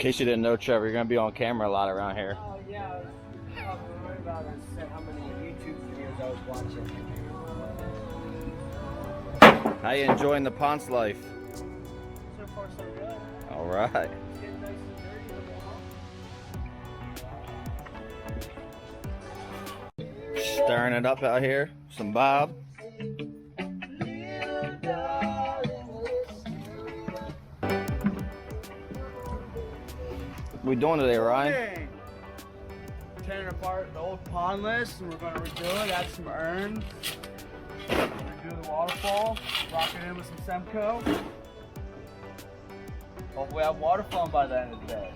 case you didn't know, Trevor, you're gonna be on camera a lot around here. Oh yeah, I was worried about how many YouTube videos I was watching. How you enjoying the ponds life? So far so good. All right. It's getting nice and dirty. Stirring it up out here. Some Bob. What we doing today, Ryan? Okay. Tearing apart the old pondless, and we're going to redo it, add some urns. We're going to do the waterfall, rock it in with some Semco. Hopefully we have waterfall by the end of the day.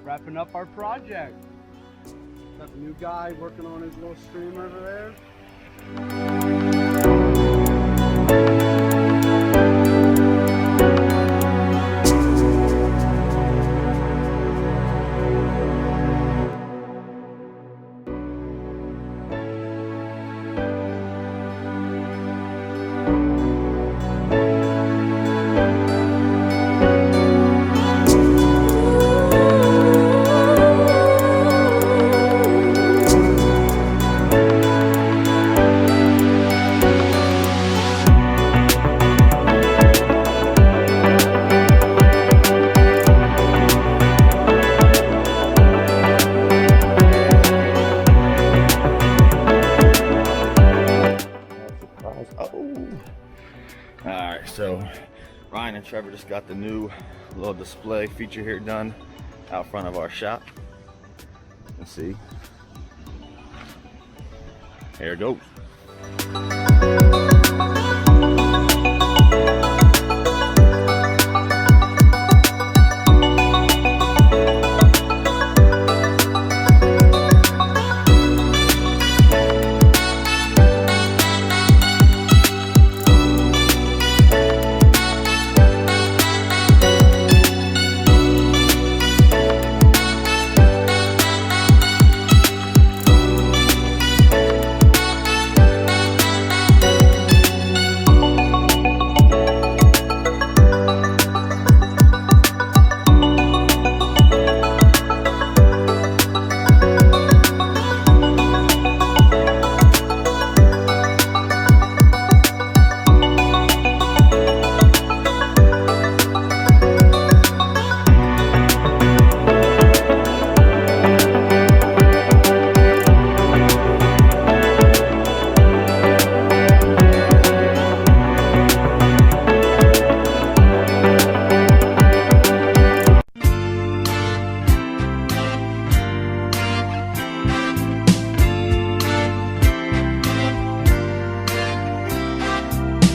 Wrapping up our project. Got the new guy working on his little stream over there. Alright, so Ryan and Trevor just got the new little display feature here done out front of our shop. Let's see. Here it goes.